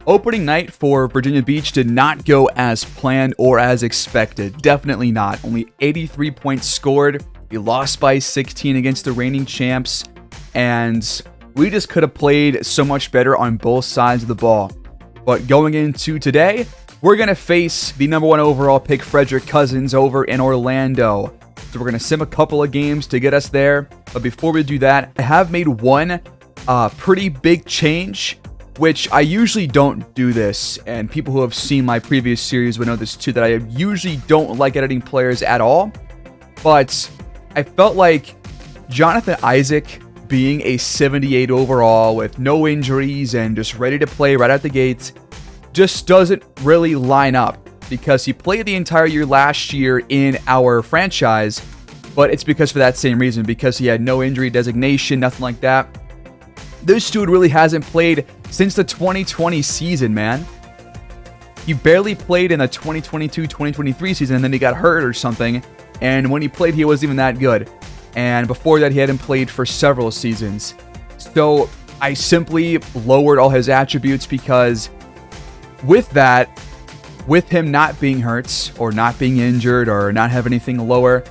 Opening night for Virginia Beach did not go as planned or as expected. Definitely not. Only 83 points scored. We lost by 16 against the reigning champs. And we just could have played so much better on both sides of the ball. But going into today, we're going to face the number 1 overall pick, Frederick Cousins, over in Orlando. So we're going to sim a couple of games to get us there. But before we do that, I have made one pretty big change, which I usually don't do this, and people who have seen my previous series would know this too, that I usually don't like editing players at all. But I felt like Jonathan Isaac being a 78 overall with no injuries and just ready to play right out the gates just doesn't really line up, because he played the entire year last year in our franchise, but it's because for that same reason, because he had no injury designation, nothing like that. This dude really hasn't played since the 2020 season, man. He barely played in the 2022-2023 season, and then he got hurt or something. And when he played, he wasn't even that good. And before that, he hadn't played for several seasons. So I simply lowered all his attributes, because with that, with him not being hurt or not being injured or not have anything lower,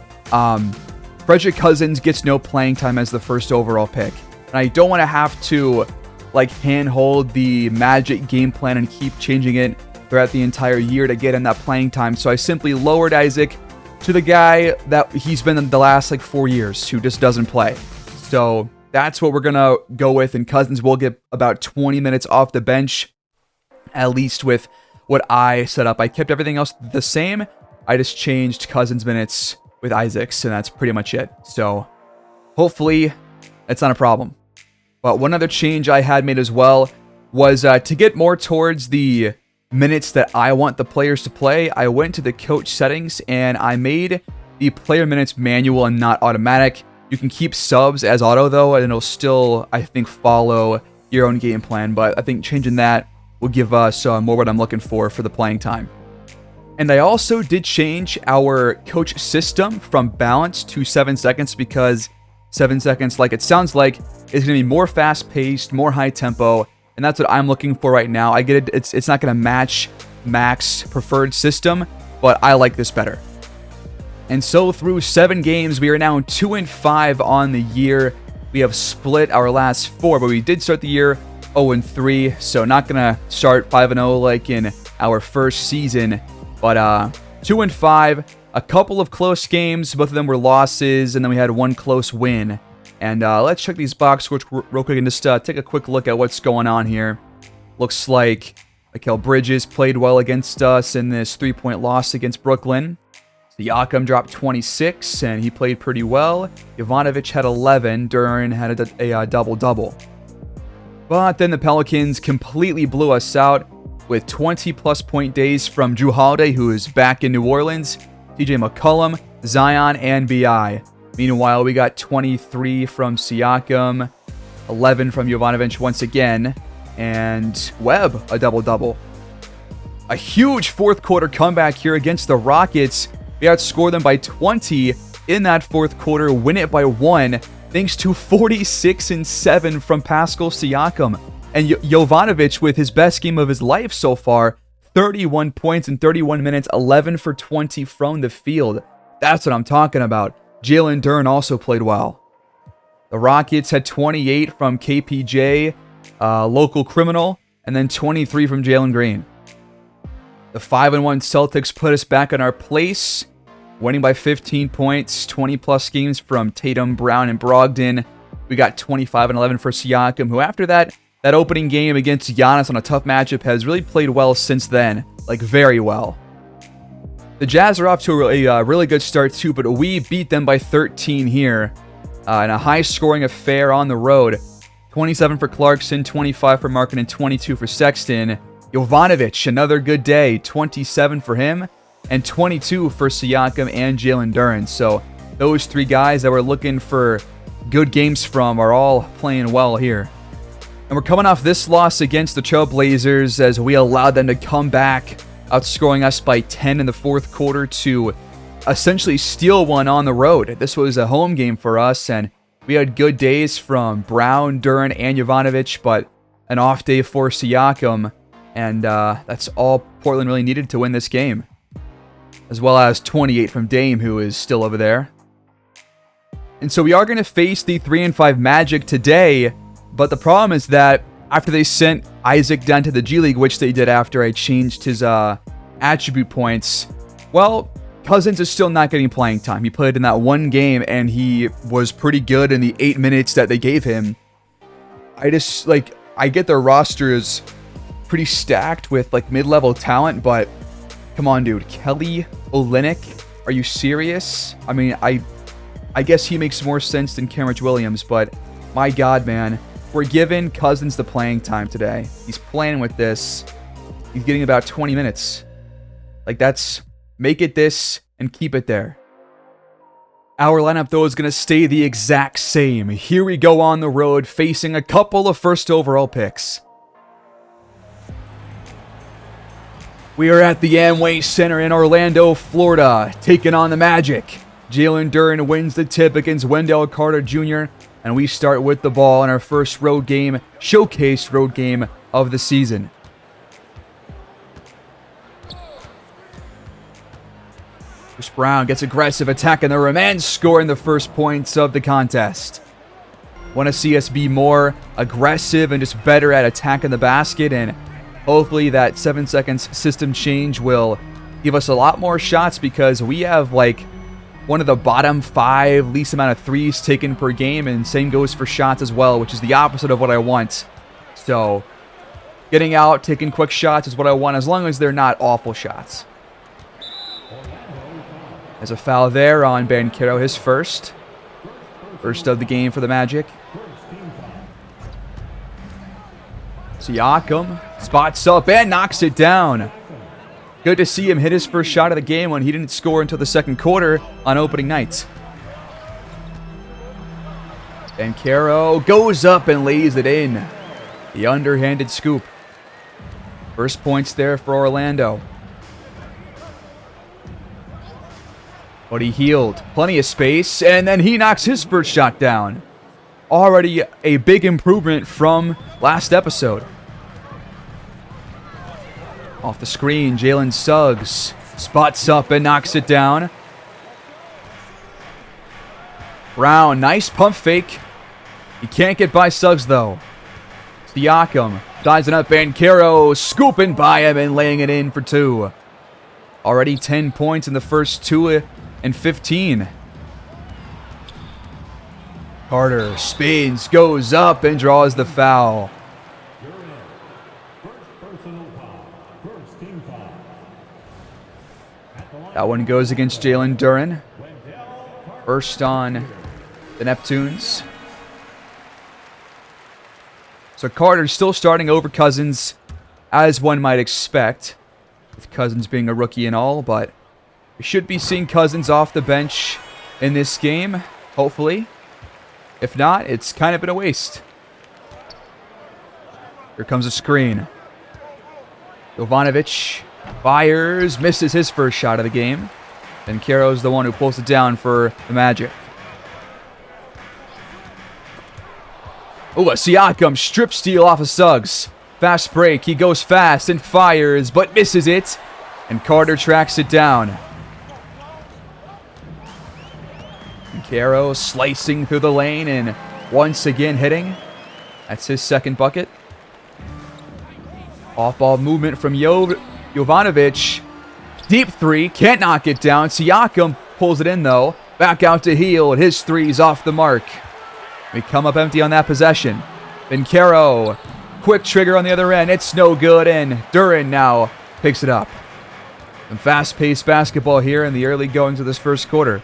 Frederick Cousins gets no playing time as the first overall pick. And I don't want to have to handhold the Magic game plan and keep changing it throughout the entire year to get him that playing time. So I simply lowered Isaac to the guy that he's been in the last 4 years, who just doesn't play. So that's what we're going to go with. And Cousins will get about 20 minutes off the bench, at least with what I set up. I kept everything else the same. I just changed Cousins minutes with Isaac's, and that's pretty much it. So hopefully that's not a problem. But one other change I had made as well was to get more towards the minutes that I want the players to play. I went to the coach settings and I made the player minutes manual and not automatic. You can keep subs as auto though, and it'll still, I think, follow your own game plan. But I think changing that will give us more what I'm looking for the playing time. And I also did change our coach system from balance to 7 seconds, because 7 seconds, like it sounds like, is going to be more fast-paced, more high-tempo, and that's what I'm looking for right now. I get it, it's not going to match Mac's preferred system, but I like this better. And so through 7 games, we are now 2-5 on the year. We have split our last 4, but we did start the year 0-3, so not going to start 5-0 like in our first season, but 2-5. A couple of close games, both of them were losses, and then we had one close win. And let's check these box scores real quick and just take a quick look at what's going on here. Looks like Mikal Bridges played well against us in this 3-point loss against Brooklyn. Siakam dropped 26, and he played pretty well. Jovanovic had 11. Duran had a double-double. But then the Pelicans completely blew us out with 20-plus point days from Jrue Holiday, who is back in New Orleans, TJ McCollum, Zion, and B.I. Meanwhile, we got 23 from Siakam, 11 from Jovanovic once again, and Webb a double-double. A huge fourth quarter comeback here against the Rockets. We outscored them by 20 in that fourth quarter, win it by 1, thanks to 46-7 from Pascal Siakam. And Jovanovic with his best game of his life so far, 31 points in 31 minutes, 11 for 20 from the field. That's what I'm talking about. Jalen Duren also played well. The Rockets had 28 from KPJ, local criminal, and then 23 from Jalen Green. The 5-1 Celtics put us back in our place, winning by 15 points, 20-plus games from Tatum, Brown, and Brogdon. We got 25 and 11 for Siakam, who after that opening game against Giannis on a tough matchup has really played well since then, very well. The Jazz are off to a really good start too, but we beat them by 13 here in a high-scoring affair on the road. 27 for Clarkson, 25 for Markin, and 22 for Sexton. Jovanovic, another good day, 27 for him, and 22 for Siakam and Jalen Duren. So those 3 guys that we're looking for good games from are all playing well here. And we're coming off this loss against the Trailblazers as we allowed them to come back, outscoring us by 10 in the fourth quarter to essentially steal one on the road. This was a home game for us, and we had good days from Brown, Duren, and Jovanovic, but an off day for Siakam. And that's all Portland really needed to win this game. As well as 28 from Dame, who is still over there. And so we are going to face the 3-5 Magic today. But the problem is that after they sent Isaac down to the G League, which they did after I changed his attribute points, well, Cousins is still not getting playing time. He played in that one game, and he was pretty good in the 8 minutes that they gave him. I get their roster is pretty stacked with, like, mid-level talent, but come on, dude. Kelly Olynyk? Are you serious? I mean, I guess he makes more sense than Kenrich Williams, but my God, man. We're giving Cousins the playing time today. He's playing with this. He's getting about 20 minutes. Like, that's... Make it this and keep it there. Our lineup, though, is going to stay the exact same. Here we go on the road, facing a couple of first overall picks. We are at the Amway Center in Orlando, Florida, taking on the Magic. Jalen Duren wins the tip against Wendell Carter Jr., and we start with the ball in our first road game, showcase road game of the season. Bruce Brown gets aggressive, attacking the rim and scoring the first points of the contest. Want to see us be more aggressive and just better at attacking the basket, and hopefully that 7 seconds system change will give us a lot more shots because we have like one of the bottom 5 least amount of threes taken per game, and same goes for shots as well, which is the opposite of what I want. So getting out, taking quick shots is what I want as long as they're not awful shots. There's a foul there on Banchero, his first. First of the game for the Magic. Siakam spots up and knocks it down. Good to see him hit his first shot of the game when he didn't score until the second quarter on opening night. Banchero goes up and lays it in. The underhanded scoop. First points there for Orlando. But he healed. Plenty of space, and then he knocks his first shot down. Already a big improvement from last episode. Off the screen, Jalen Suggs spots up and knocks it down. Brown, nice pump fake. He can't get by Suggs, though. Siakam sizing up Banchero, scooping by him and laying it in for 2. Already 10 points in the first 2 and 15. Carter spins, goes up, and draws the foul. That one goes against Jalen Duren. First on the Neptunes. So Carter's still starting over Cousins, as one might expect, with Cousins being a rookie and all, but we should be seeing Cousins off the bench in this game, hopefully. If not, it's kind of been a waste. Here comes a screen. Jovanovic fires, misses his first shot of the game. And Banchero's the one who pulls it down for the Magic. Oh, a Siakam strip steal off of Suggs. Fast break, he goes fast and fires, but misses it. And Carter tracks it down. Banchero slicing through the lane and once again hitting. That's his second bucket. Off-ball movement from Jovanovic. Deep three, can't knock it down. Siakam pulls it in though. Back out to Hield. His three's off the mark. We come up empty on that possession. Banchero, quick trigger on the other end. It's no good, and Duren now picks it up. Some fast-paced basketball here in the early goings of this first quarter.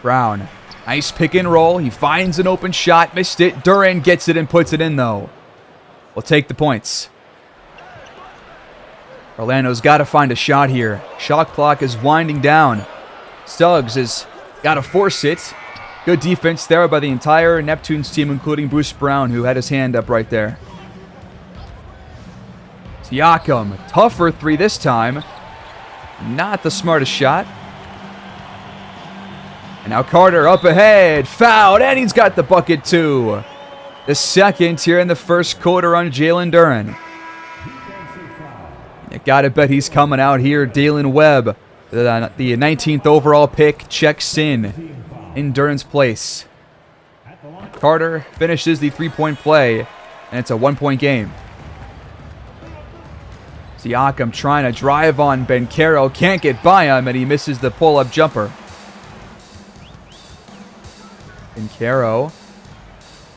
Brown, nice pick and roll. He finds an open shot, missed it. Duren gets it and puts it in though. We'll take the points. Orlando's got to find a shot here. Shot clock is winding down. Suggs has got to force it. Good defense there by the entire Neptunes team, including Bruce Brown, who had his hand up right there. Siakam, tougher three this time. Not the smartest shot. And now Carter up ahead, fouled, and he's got the bucket too. The second here in the first quarter on Jalen Duren. Gotta bet he's coming out here. Dalen Webb, the 19th overall pick, checks in Duran's place. Carter finishes the three-point play, and it's a one-point game. Siakam trying to drive on Banchero, can't get by him, and he misses the pull-up jumper. Banchero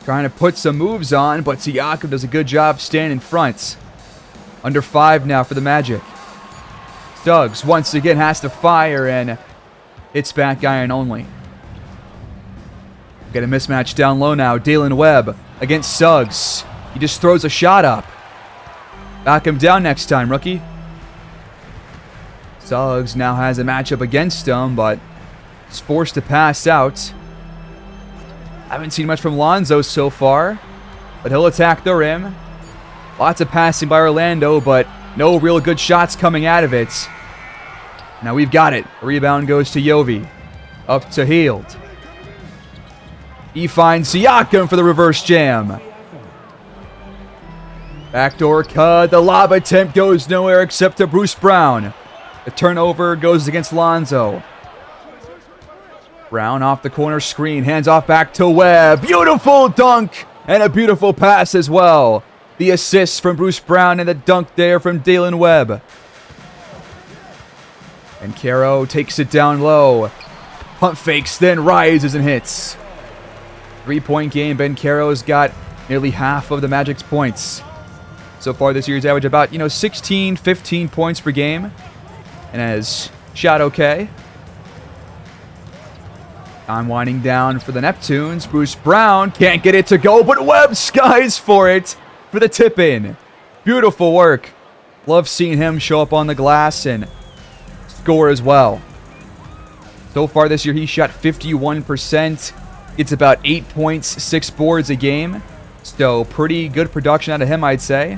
trying to put some moves on, but Siakam does a good job staying in front. Under 5 now for the Magic. Suggs once again has to fire, and it's back iron only. Get a mismatch down low now. Dalen Webb against Suggs. He just throws a shot up. Back him down next time, rookie. Suggs now has a matchup against him, but is forced to pass out. Haven't seen much from Lonzo so far, but he'll attack the rim. Lots of passing by Orlando, but no real good shots coming out of it. Now we've got it. The rebound goes to Yovi. Up to Hield. He finds Siakam for the reverse jam. Backdoor cut. The lob attempt goes nowhere except to Bruce Brown. The turnover goes against Lonzo. Brown off the corner screen. Hands off back to Webb. Beautiful dunk and a beautiful pass as well. The assist from Bruce Brown and the dunk there from Dalen Webb. And Caro takes it down low. Pump fakes, then rises and hits. 3-point game. Banchero's got nearly half of the Magic's points. So far this year, he's averaged about, 16, 15 points per game. And has shot okay. Time winding down for the Neptunes. Bruce Brown can't get it to go, but Webb skies for it for the tip-in. Beautiful work. Love seeing him show up on the glass and score as well. So far this year, he shot 51%. It's about 8 points, 6 boards a game. So pretty good production out of him, I'd say.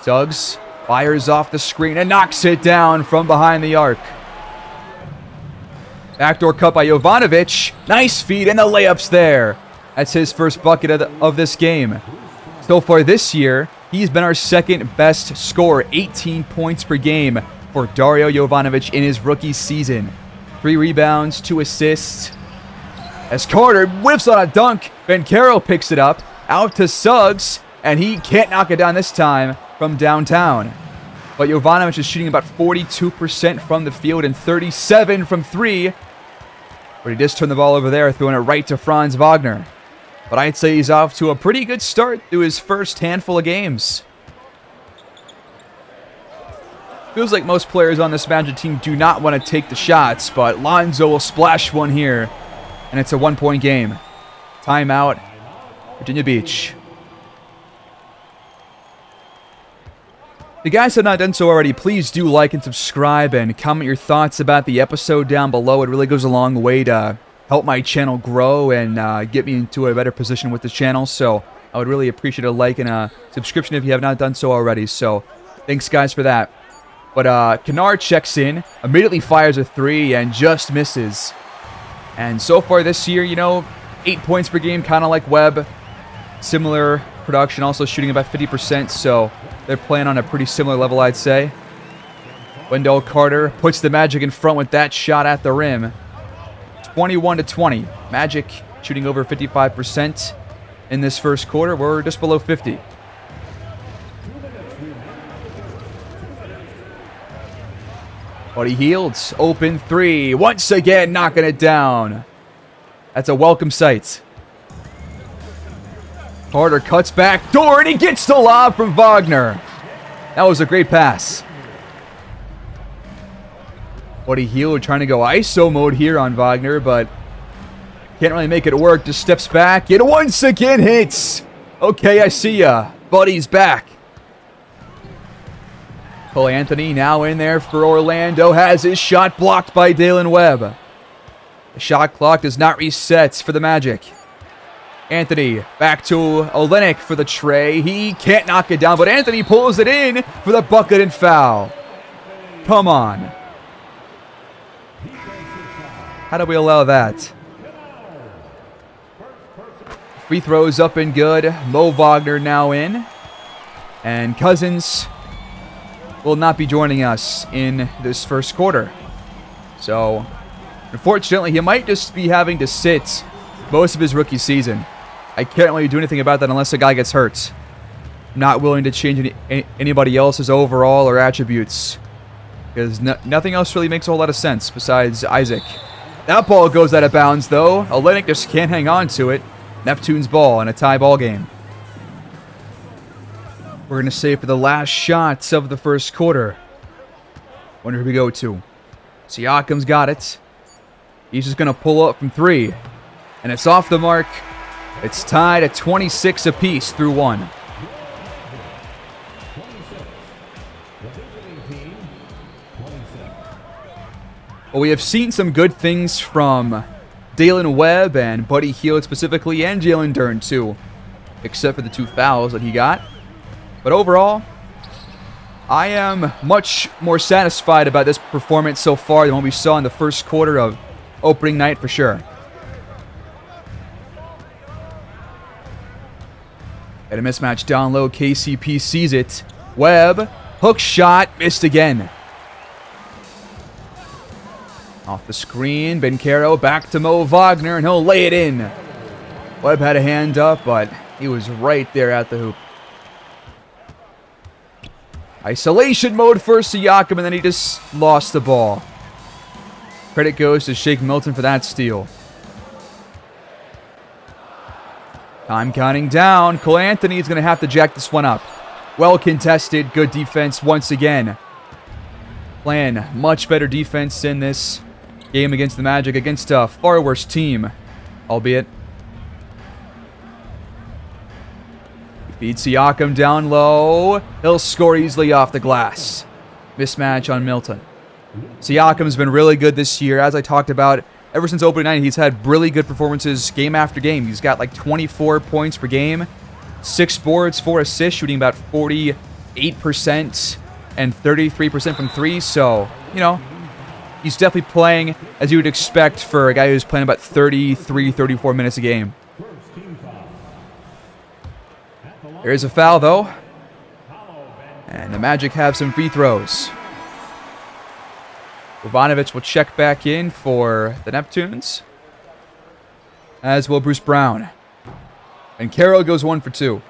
Suggs fires off the screen and knocks it down from behind the arc. Backdoor cut by Jovanovic. Nice feed and the layups there. That's his first bucket of this game. So far this year, he's been our second best scorer, 18 points per game for Dario Jovanovic in his rookie season. 3 rebounds, 2 assists. As Carter whiffs on a dunk, Banchero picks it up, out to Suggs, and he can't knock it down this time from downtown. But Jovanovic is shooting about 42% from the field and 37 from 3. But he just turned the ball over there, throwing it right to Franz Wagner. But I'd say he's off to a pretty good start through his first handful of games. Feels like most players on this Magic team do not want to take the shots, but Lonzo will splash one here, and it's a 1-point game. Timeout, Virginia Beach. If you guys have not done so already, please do like and subscribe and comment your thoughts about the episode down below. It really goes a long way to help my channel grow and get me into a better position with the channel. So I would really appreciate a like and a subscription if you have not done so already. So thanks, guys, for that. But Kennard checks in, immediately fires a 3 and just misses. And so far this year, 8 points per game, kind of like Webb. Similar production, also shooting about 50%, so they're playing on a pretty similar level, I'd say. Wendell Carter puts the Magic in front with that shot at the rim. 21-20. Magic shooting over 55% in this first quarter. We're just below 50. Buddy Hields, open 3. Once again, knocking it down. That's a welcome sight. Carter cuts back door, and he gets the lob from Wagner. That was a great pass. Buddy Hield trying to go ISO mode here on Wagner, but can't really make it work. Just steps back, and once again hits. Okay, I see ya. Buddy's back. Cole Anthony now in there for Orlando. Has his shot blocked by Dalen Webb. The shot clock does not reset for the Magic. Anthony back to Olynyk for the tray. He can't knock it down, but Anthony pulls it in for the bucket and foul. Come on. How do we allow that? Free throws up and good. Mo Wagner now in. And Cousins will not be joining us in this first quarter. So, unfortunately, he might just be having to sit most of his rookie season. I can't really do anything about that unless a guy gets hurt. I'm not willing to change anybody else's overall or attributes, because nothing else really makes a whole lot of sense besides Isaac. That ball goes out of bounds, though. Olynyk just can't hang on to it. Neptunes ball in a tie ball game. We're going to save for the last shots of the first quarter. Wonder who we go to. Siakam's got it. He's just going to pull up from 3. And it's off the mark. It's tied at 26 apiece through 1. Well, we have seen some good things from Dalen Webb and Buddy Hield specifically, and Jalen Dern too, except for the 2 fouls that he got. But overall, I am much more satisfied about this performance so far than what we saw in the first quarter of opening night for sure. At a mismatch down low, KCP sees it. Webb, hook shot, missed again. Off the screen, Bencaro back to Mo Wagner, and he'll lay it in. Webb had a hand up, but he was right there at the hoop. Isolation mode for Siakam, and then he just lost the ball. Credit goes to Shake Milton for that steal. Time counting down. Cole Anthony is going to have to jack this one up. Well contested. Good defense once again. Playing much better defense in this game against the Magic, against a far worse team, albeit. Feeds Siakam down low. He'll score easily off the glass. Mismatch on Milton. Siakam's been really good this year. As I talked about, ever since opening night, he's had really good performances game after game. He's got like 24 points per game, 6 boards, 4 assists, shooting about 48% and 33% from 3. So, you know, he's definitely playing as you would expect for a guy who's playing about 33, 34 minutes a game. There's a foul, though. And the Magic have some free throws. Bogdanovic will check back in for the Neptunes, as will Bruce Brown. And Carroll goes 1 for 2.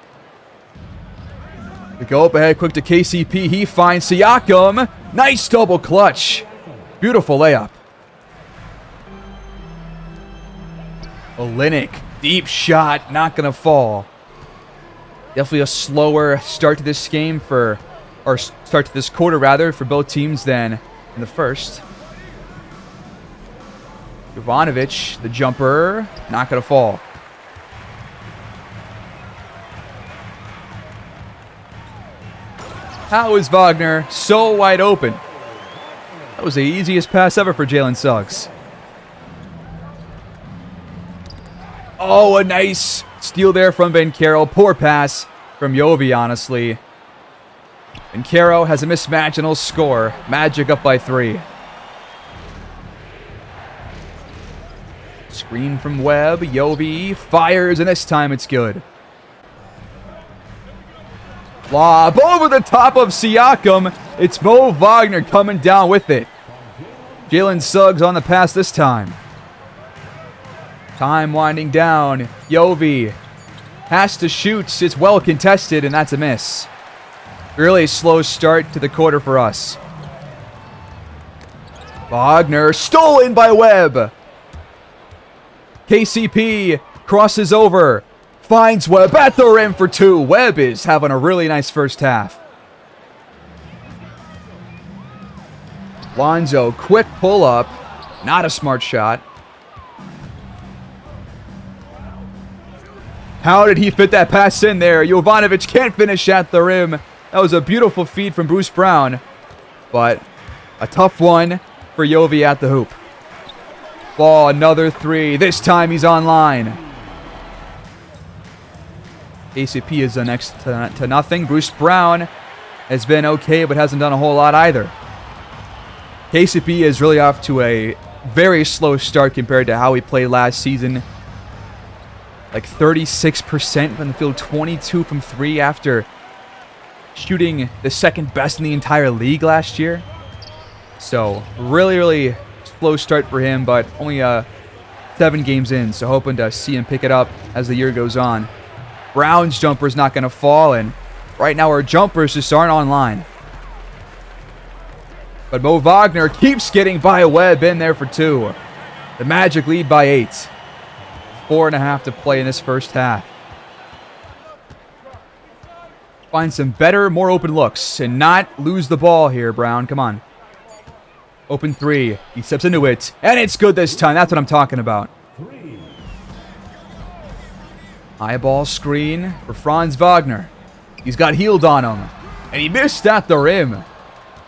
They go up ahead quick to KCP. He finds Siakam. Nice double clutch. Beautiful layup. Olynyk. Deep shot. Not going to fall. Definitely a slower start to this game for, or start to this quarter rather, for both teams than in the first. Jovanovic, the jumper, not going to fall. How is Wagner so wide open? That was the easiest pass ever for Jalen Suggs. Oh, a nice steal there from Bencaro. Poor pass from Yovi, honestly. Bencaro has a mismatch and he'll score. Magic up by 3. Screen from Webb. Yovi fires, and this time it's good. Lob over the top of Siakam. It's Mo Wagner coming down with it. Jalen Suggs on the pass this time. Time winding down. Yovi has to shoot. It's well contested, and that's a miss. Really slow start to the quarter for us. Wagner stolen by Webb. KCP crosses over. Finds Webb at the rim for 2. Webb is having a really nice first half. Lonzo, quick pull up. Not a smart shot. How did he fit that pass in there? Jovanovic can't finish at the rim. That was a beautiful feed from Bruce Brown. But a tough one for Yovi at the hoop. Ball, another 3. This time he's online. KCP is the next to nothing. Bruce Brown has been okay, but hasn't done a whole lot either. KCP is really off to a very slow start compared to how he played last season. like 36% from the field, 22 from 3 after shooting the second best in the entire league last year. So really, really slow start for him, but only 7 games in, so hoping to see him pick it up as the year goes on. Brown's jumper's not going to fall, and right now our jumpers just aren't online. But Mo Wagner keeps getting by Webb in there for 2. The Magic lead by 8. 4.5 to play in this first half. Find some better, more open looks and not lose the ball here, Brown. Come on. Open 3. He steps into it, and it's good this time. That's what I'm talking about. High ball screen for Franz Wagner. He's got Healed on him, and he missed at the rim.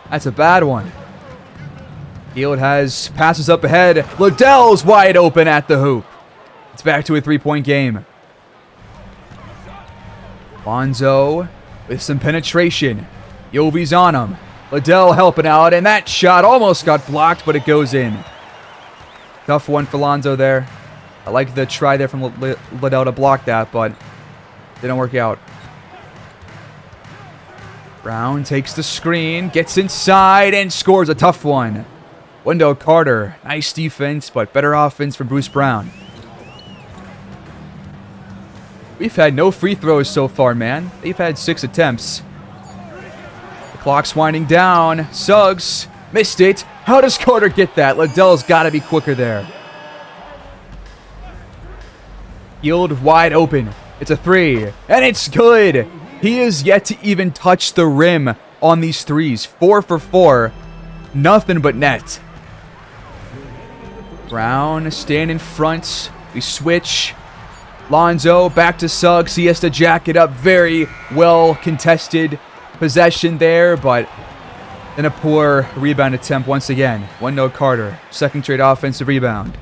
That's a bad one. Healed has passes up ahead. Liddell's wide open at the hoop. It's back to a 3-point game. Lonzo with some penetration. Yovi's on him. Liddell helping out, and that shot almost got blocked, but it goes in. Tough one for Lonzo there. I like the try there from Liddell to block that, but didn't work out. Brown takes the screen, gets inside, and scores a tough one. Wendell Carter, nice defense, but better offense from Bruce Brown. We've had no free throws so far, man. They've had 6 attempts. The clock's winding down. Suggs missed it. How does Carter get that? Liddell's got to be quicker there. Healed wide open. It's a 3, and it's good. He is yet to even touch the rim on these threes. 4 for 4. Nothing but net. Brown stand in front. We switch. Lonzo back to Suggs. He has to jack it up. Very well contested possession there, but then a poor rebound attempt once again. Wendell Carter, second straight offensive rebound.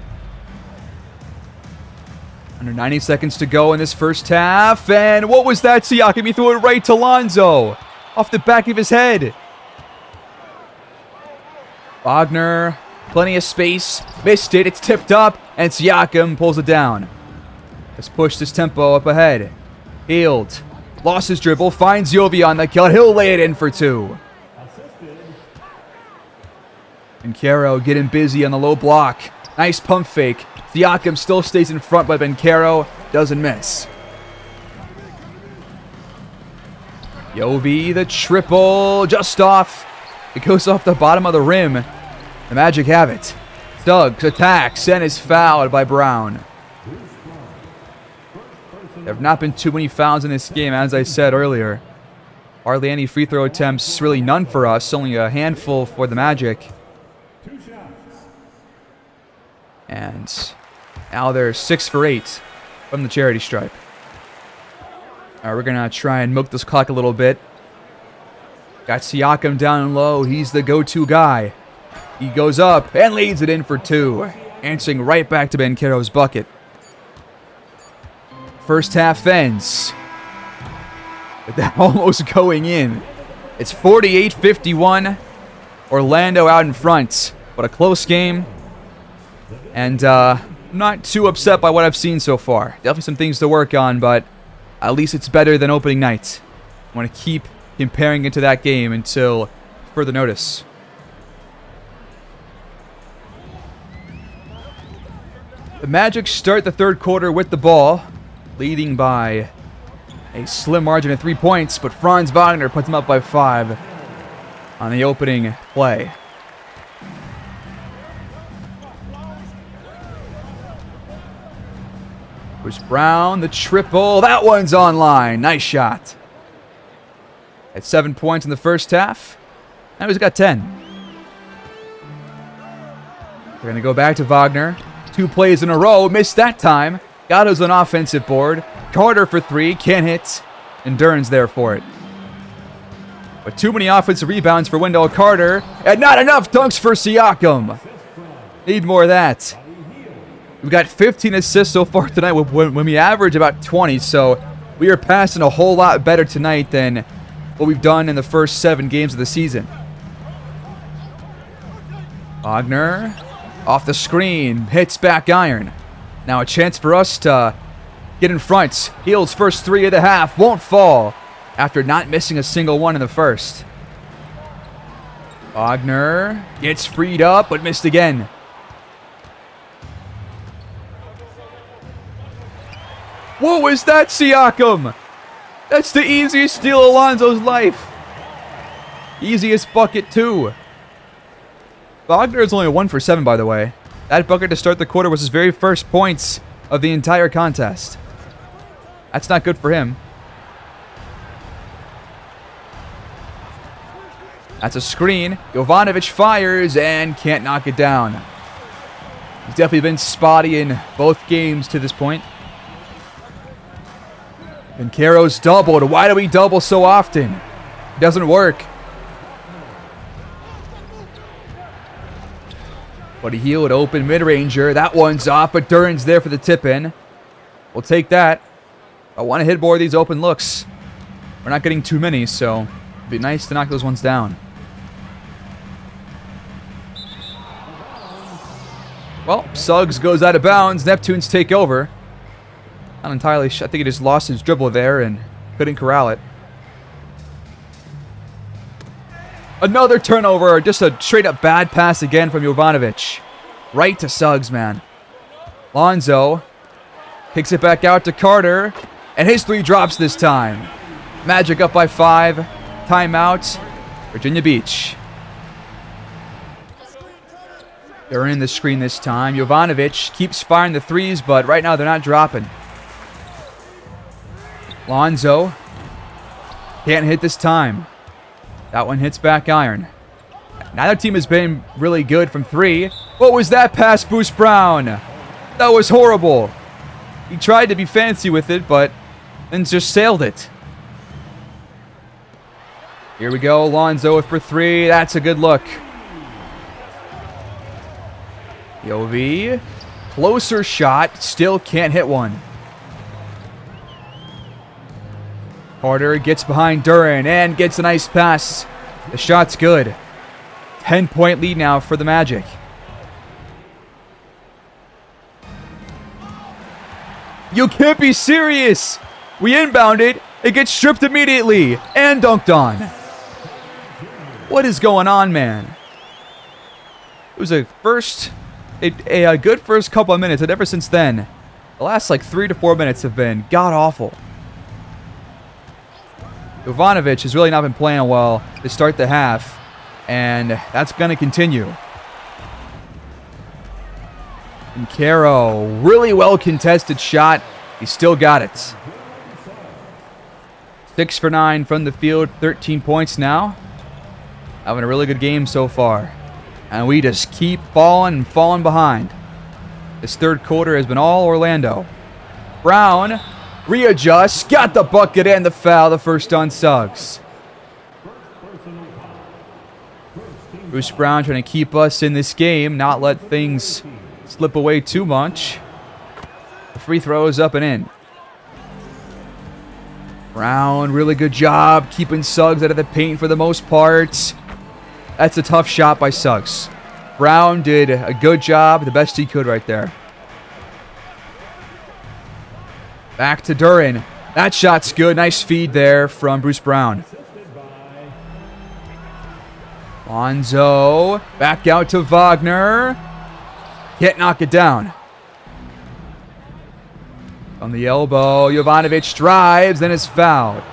Under 90 seconds to go in this first half, and what was that? Siakam, he threw it right to Lonzo off the back of his head. Wagner, plenty of space, missed it. It's tipped up, and Siakam pulls it down. Has pushed his tempo up ahead. Healed. Lost his dribble. Finds Yovi on the cut. He'll lay it in for 2. And Caro getting busy on the low block. Nice pump fake. Siakam still stays in front, but Caro doesn't miss. Yovi, the triple. Just off. It goes off the bottom of the rim. The Magic have it. Suggs attacks and is fouled by Brown. There have not been too many fouls in this game, as I said earlier. Hardly any free throw attempts, really none for us, only a handful for the Magic. And now they're 6 for 8 from the charity stripe. All right, we're going to try and milk this clock a little bit. Got Siakam down low. He's the go-to guy. He goes up and leads it in for 2. Answering right back to Banchero's bucket. First half ends. But that almost going in. It's 48-51. Orlando out in front. But a close game. And not too upset by what I've seen so far. Definitely some things to work on, but at least it's better than opening night. I want to keep comparing it to that game until further notice. The Magic start the third quarter with the ball, leading by a slim margin of 3 points, but Franz Wagner puts them up by 5 on the opening play. Bruce Brown, the triple. That one's online. Nice shot. At 7 points in the first half. Now he's got 10. We're going to go back to Wagner. 2 plays in a row. Missed that time. Gatto's on offensive board. Carter for 3. Can't hit. And Dern's there for it. But too many offensive rebounds for Wendell Carter. And not enough dunks for Siakam. Need more of that. We've got 15 assists so far tonight when we average about 20. So we are passing a whole lot better tonight than what we've done in the first 7 games of the season. Wagner off the screen. Hits back iron. Now a chance for us to get in front. Hield's first three of the half won't fall after not missing a single one in the first. Wagner gets freed up, but missed again. What was that, Siakam? That's the easiest steal of Alonzo's life. Easiest bucket, too. Wagner is only 1 for 7, by the way. That bucket to start the quarter was his very first points of the entire contest. That's not good for him. That's a screen. Jovanovic fires and can't knock it down. He's definitely been spotty in both games to this point. And Caro's doubled. Why do we double so often? It doesn't work. Buddy Hield, open mid-ranger. That one's off, but Duran's there for the tip-in. We'll take that. I want to hit more of these open looks. We're not getting too many, so it'd be nice to knock those ones down. Well, Suggs goes out of bounds. Neptunes take over. Not entirely sure. I think he just lost his dribble there and couldn't corral it. Another turnover. Just a straight-up bad pass again from Jovanovic. Right to Suggs, man. Lonzo kicks it back out to Carter. And his three drops this time. Magic up by 5. Timeout. Virginia Beach. They're in the screen this time. Jovanovic keeps firing the threes, but right now they're not dropping. Lonzo can't hit this time. That one hits back iron. Neither team has been really good from 3. What was that pass, Bruce Brown? That was horrible. He tried to be fancy with it, but then just sailed it. Here we go. Lonzo for 3. That's a good look. Yovi. Closer shot. Still can't hit one. Carter gets behind Duran and gets a nice pass. The shot's good. 10-point lead now for the Magic. You can't be serious. We inbounded. It gets stripped immediately and dunked on. What is going on, man? It was a good first couple of minutes, and ever since then, the last like 3 to 4 minutes have been god-awful. Jovanovic has really not been playing well to start the half, and that's going to continue. And Caro, really well contested shot. He still got it. 6 for 9 from the field, 13 points now. Having a really good game so far. And we just keep falling and falling behind. This third quarter has been all Orlando. Brown readjusts, got the bucket and the foul, the first on Suggs. Bruce Brown trying to keep us in this game, not let things slip away too much. The free throw is up and in. Brown, really good job keeping Suggs out of the paint for the most part. That's a tough shot by Suggs. Brown did a good job, the best he could right there. Back to Duran. That shot's good. Nice feed there from Bruce Brown. Lonzo. Back out to Wagner. Can't knock it down. On the elbow, Jovanovic drives and is fouled.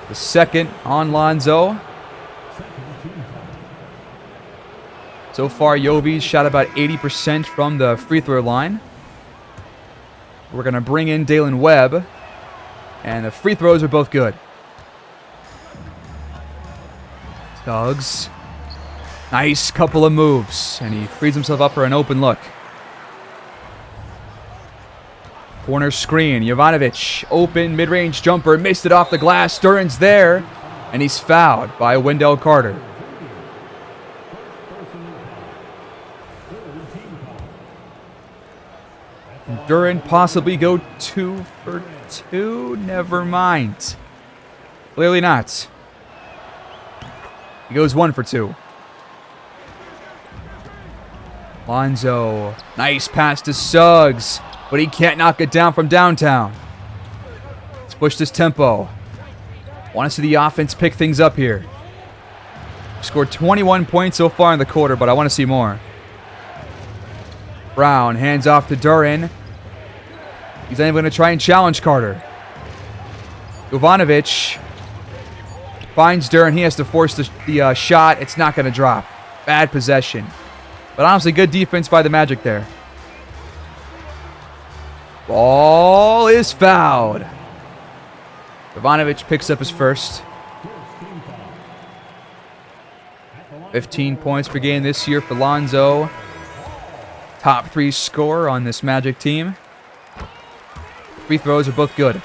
The second on Lonzo. So far, Yovi's shot about 80% from the free throw line. We're going to bring in Dalen Webb. And the free throws are both good. Suggs. Nice couple of moves. And he frees himself up for an open look. Corner screen. Jovanovic. Open mid-range jumper. Missed it off the glass. Duran's there. And he's fouled by Wendell Carter. Duran possibly go 2 for 2? Never mind. Clearly not. He goes 1 for 2. Lonzo. Nice pass to Suggs. but he can't knock it down from downtown. Let's push this tempo. Want to see the offense pick things up here. Scored 21 points so far in the quarter, but I want to see more. Brown hands off to Duran. He's not even going to try and challenge Carter. Jovanovic finds Duran. He has to force the shot. It's not going to drop. Bad possession. But honestly, good defense by the Magic there. Ball is fouled. Jovanovic picks up his first. 15 points per game this year for Lonzo. Top 3 scorer on this Magic team. Free throws are both good.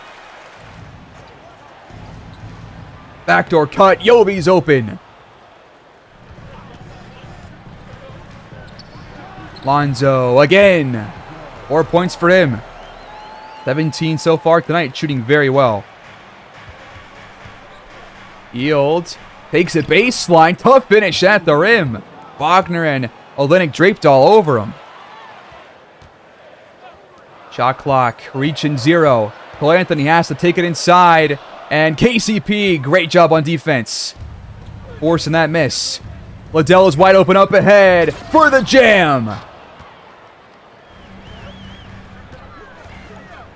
Backdoor cut. Yobi's open. Lonzo again. 4 points for him. 17 so far tonight, shooting very well. Yield takes a baseline. Tough finish at the rim. Wagner and Olynyk draped all over him. Shot clock reaching 0. Cole Anthony has to take it inside. And KCP, great job on defense. Forcing that miss. Liddell is wide open up ahead for the jam.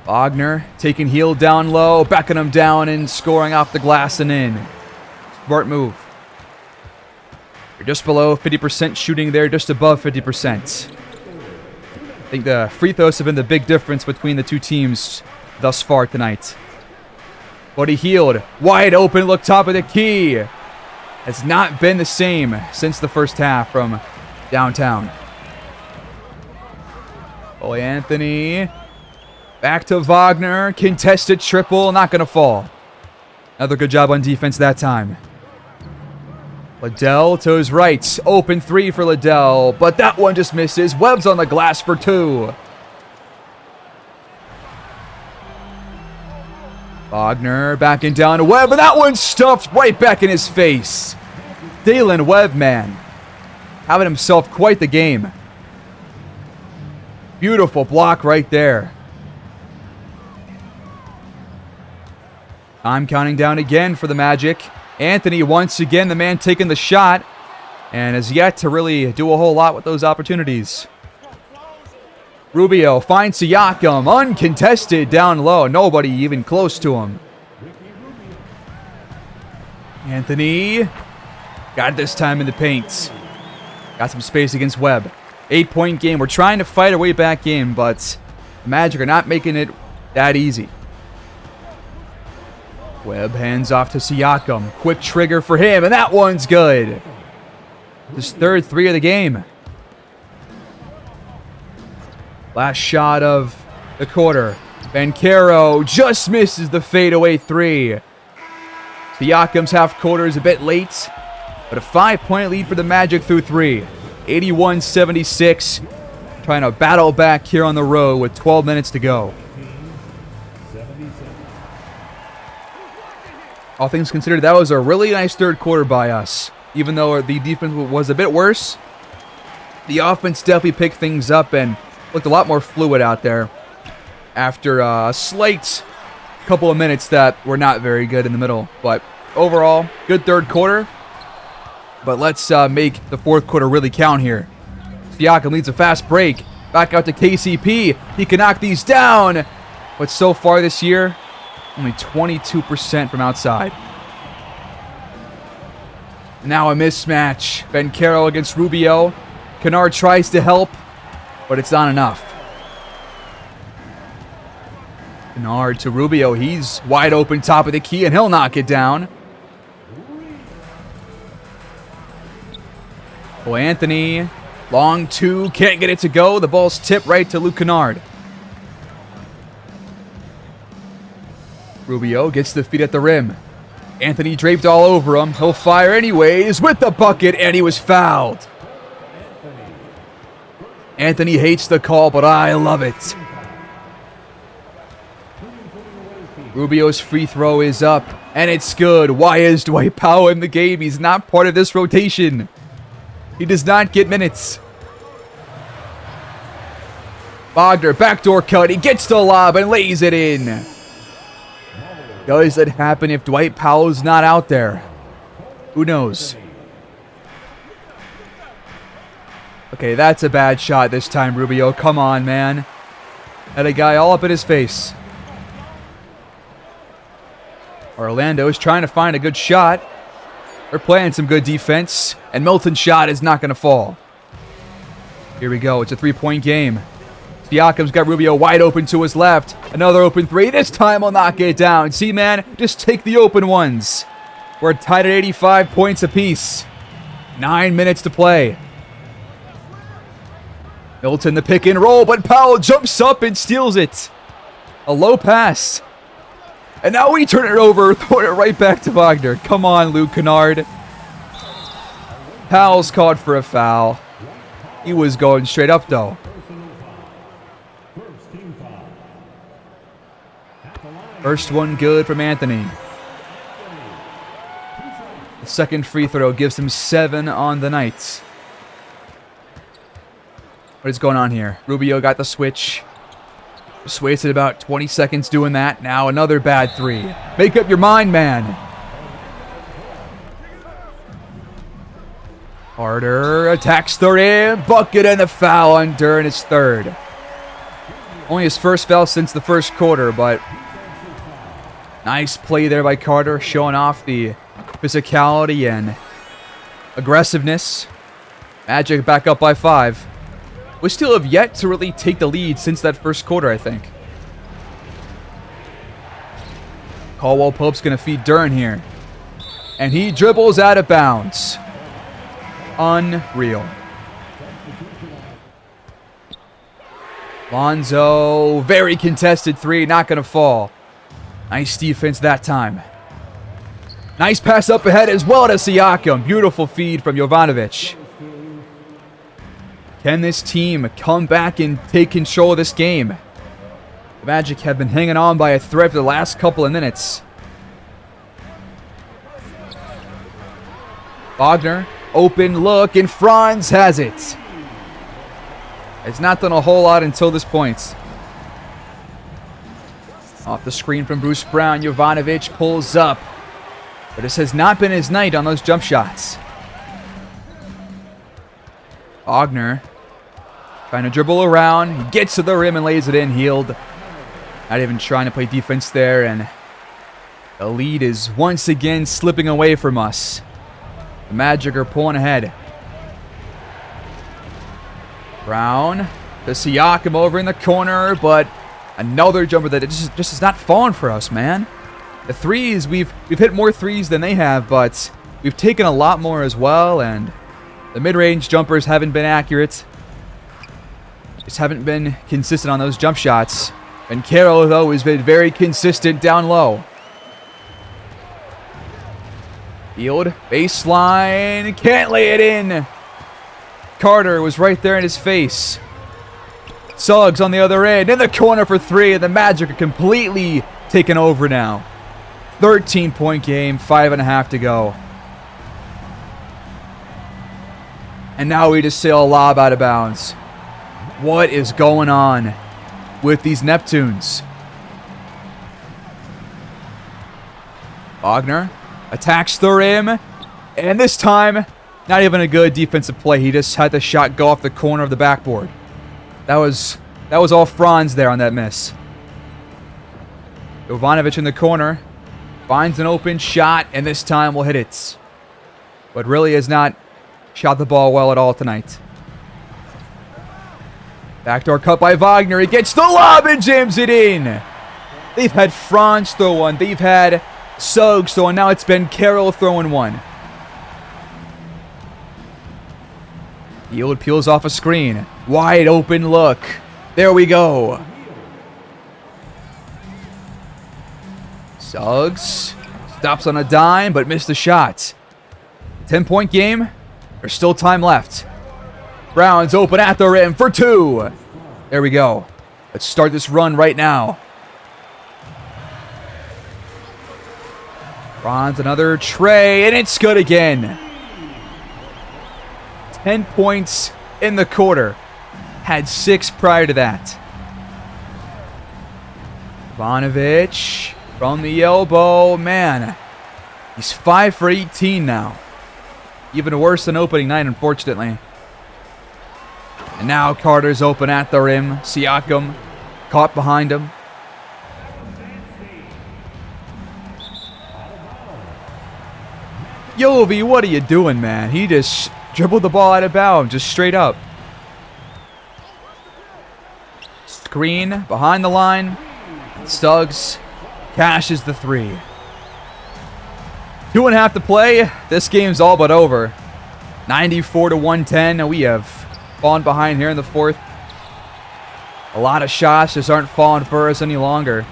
Wagner taking heel down low, backing him down and scoring off the glass and in. Smart move. You're just below 50% shooting there, just above 50%. I think the free throws have been the big difference between the two teams thus far tonight. Buddy Hield, wide open, look top of the key. Has not been the same since the first half from downtown. Oh, Anthony. Back to Wagner. Contested triple, not going to fall. Another good job on defense that time. Liddell to his right. Open 3 for Liddell, but that one just misses. Webb's on the glass for 2. Wagner backing down to Webb, and that one stuffed right back in his face. Dalen Webb, man, having himself quite the game. Beautiful block right there. Time counting down again for the Magic. Anthony once again, the man taking the shot, and has yet to really do a whole lot with those opportunities. Rubio finds Siakam, uncontested down low. Nobody even close to him. Anthony got it this time in the paint. Got some space against Webb. 8-point game. We're trying to fight our way back in, but the Magic are not making it that easy. Webb hands off to Siakam. Quick trigger for him, and that one's good. His third 3 of the game. Last shot of the quarter. Banchero just misses the fadeaway 3. Siakam's half quarter is a bit late, but a 5-point lead for the Magic through 3. 81-76. Trying to battle back here on the road with 12 minutes to go. All things considered, that was a really nice third quarter by us. Even though the defense was a bit worse, the offense definitely picked things up and looked a lot more fluid out there after a slight couple of minutes that were not very good in the middle. But overall, good third quarter. But let's make the fourth quarter really count here. Siakam leads a fast break. Back out to KCP. He can knock these down. But so far this year, only 22% from outside. Now a mismatch. Banchero against Rubio. Kennard tries to help, but it's not enough. Kennard to Rubio. He's wide open top of the key, and he'll knock it down. Oh, Anthony. Long 2. Can't get it to go. The ball's tipped right to Luke Kennard. Rubio gets the feet at the rim. Anthony draped all over him. He'll fire anyways with the bucket, and he was fouled. Anthony hates the call, but I love it. Rubio's free throw is up, and it's good. Why is Dwight Powell in the game? He's not part of this rotation. He does not get minutes. Wagner, backdoor cut. He gets the lob and lays it in. Does that happen if Dwight Powell's not out there? Who knows? Okay, that's a bad shot this time, Rubio. Come on, man. Had a guy all up in his face. Orlando's trying to find a good shot. They're playing some good defense, and Milton's shot is not going to fall. Here we go. It's a three-point game. Siakam's got Rubio wide open to his left. Another open three. This time he'll knock it down. See, man, just take the open ones. We're tied at 85 points apiece. 9 minutes to play. Milton the pick and roll, but Powell jumps up and steals it. A low pass. And now we turn it over, throw it right back to Wagner. Come on, Luke Kennard. Powell's called for a foul. He was going straight up, though. First one good from Anthony. The second free throw gives him 7 on the night. What is going on here? Rubio got the switch. Just wasted about 20 seconds doing that. Now another bad three. Make up your mind, man. Harder attacks the rim. Bucket and the foul on Duren, his third. Only his first foul since the first quarter, but nice play there by Carter, showing off the physicality and aggressiveness. Magic back up by 5. We still have yet to really take the lead since that first quarter, I think. Caldwell Pope's going to feed Duren here. And he dribbles out of bounds. Unreal. Lonzo, very contested three, not going to fall. Nice defense that time. Nice pass up ahead as well to Siakam. Beautiful feed from Jovanovic. Can this team come back and take control of this game? The Magic have been hanging on by a thread for the last couple of minutes. Wagner, open look, and Franz has it. It's not done a whole lot until this point. Off the screen from Bruce Brown, Jovanovic pulls up. But this has not been his night on those jump shots. Wagner trying to dribble around. He gets to the rim and lays it in. Healed. Not even trying to play defense there. And the lead is once again slipping away from us. The Magic are pulling ahead. Brown to Siakam over in the corner. But another jumper that just is not falling for us, man. The threes, we've hit more threes than they have. But we've taken a lot more as well. And the mid-range jumpers haven't been accurate. Just haven't been consistent on those jump shots. And Carroll, though, has been very consistent down low. Field, baseline, can't lay it in. Carter was right there in his face. Suggs on the other end, in the corner for 3, and the Magic are completely taken over now. 13-point game, 5.5 to go. And now we just sail a lob out of bounds. What is going on with these Neptunes? Wagner attacks the rim. And this time, not even a good defensive play. He just had the shot go off the corner of the backboard. That was all Franz there on that miss. Jovanovic in the corner. Finds an open shot, and this time will hit it. But really has not shot the ball well at all tonight. Backdoor cut by Wagner. He gets the lob and jams it in. They've had Franz throw one. They've had Suggs throw one. Now it's been Carroll throwing one. Yield peels off a screen. Wide open look. There we go. Suggs stops on a dime but missed the shot. 10-point game. There's still time left. Brown's open at the rim for 2. There we go. Let's start this run right now. Franz, another tray, and it's good again. 10 points in the quarter. Had 6 prior to that. Jovanovic from the elbow. Man, he's 5 for 18 now. Even worse than opening night, unfortunately. And now Carter's open at the rim. Siakam caught behind him. Yovi, what are you doing, man? He just dribbled the ball out of bounds, just straight up. Screen behind the line. Suggs cashes the 3. 2.5 to play. This game's all but over. 94 to 110. We have fallen behind here in the 4th. A lot of shots just aren't falling for us any longer.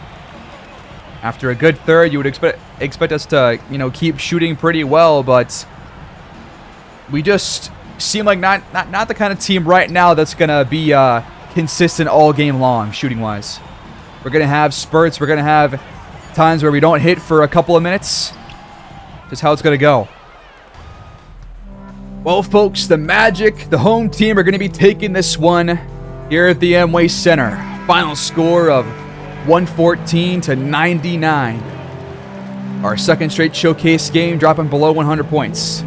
After a good 3rd, you would expect us to, keep shooting pretty well, but we just seem like not the kind of team right now that's gonna be consistent all game long, shooting-wise. We're gonna have spurts. We're gonna have times where we don't hit for a couple of minutes. Just how it's gonna go. Well, folks, the Magic, the home team, are gonna be taking this one here at the Amway Center. Final score of 114 to 99. Our second straight showcase game, dropping below 100 points.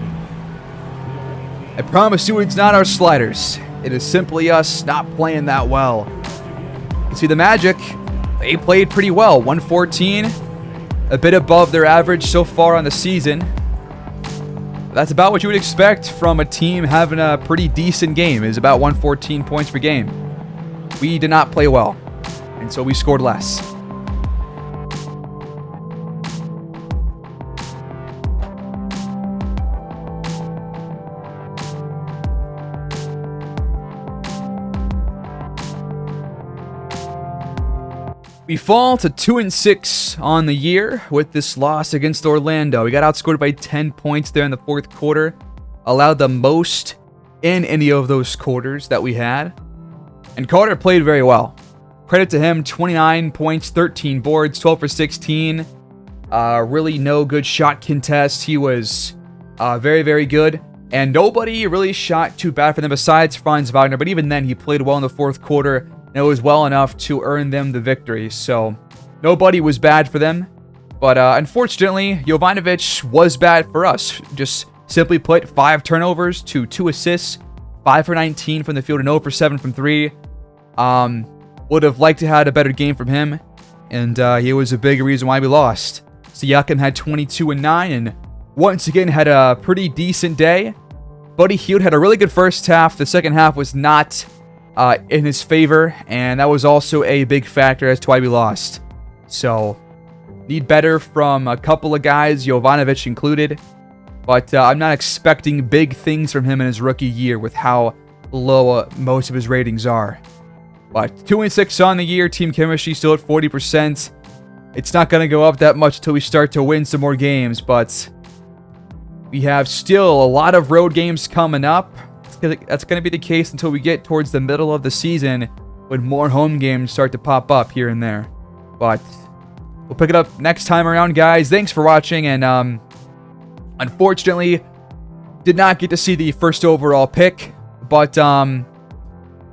I promise you it's not our sliders. It is simply us not playing that well. You see, the Magic, they played pretty well. 114, a bit above their average so far on the season. That's about what you would expect from a team having a pretty decent game, is about 114 points per game. We did not play well, and so we scored less. We fall to 2-6 on the year with this loss against Orlando. We got outscored by 10 points there in the 4th quarter. Allowed the most in any of those quarters that we had. And Carter played very well. Credit to him, 29 points, 13 boards, 12 for 16. Really no good shot contest. He was very, very good. And nobody really shot too bad for them besides Franz Wagner. But even then, he played well in the 4th quarter. And it was well enough to earn them the victory. So nobody was bad for them. But unfortunately, Jovanovic was bad for us. Just simply put, 5 turnovers to 2 assists. 5 for 19 from the field and 0 for 7 from 3. Would have liked to have had a better game from him. And he was a big reason why we lost. Siakam had 22 and 9 and once again had a pretty decent day. Buddy Hield had a really good first half. The second half was not in his favor, and that was also a big factor as to why we lost. So, need better from a couple of guys, Jovanovic included. But I'm not expecting big things from him in his rookie year with how low most of his ratings are. But 2-6 on the year, team chemistry still at 40%. It's not going to go up that much until we start to win some more games, but we have still a lot of road games coming up. That's going to be the case until we get towards the middle of the season when more home games start to pop up here and there. But we'll pick it up next time around, guys. Thanks for watching, and unfortunately, did not get to see the first overall pick. But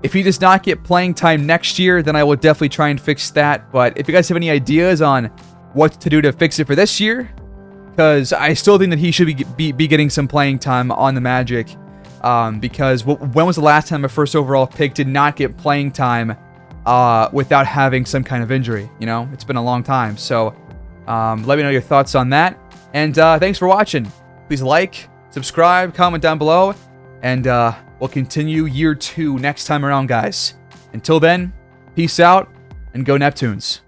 if he does not get playing time next year, then I will definitely try and fix that. But if you guys have any ideas on what to do to fix it for this year, because I still think that he should be getting some playing time on the Magic. Because when was the last time a first overall pick did not get playing time without having some kind of injury? It's been a long time. So let me know your thoughts on that. And thanks for watching. Please like, subscribe, comment down below. And we'll continue year 2 next time around, guys. Until then, peace out and go Neptunes.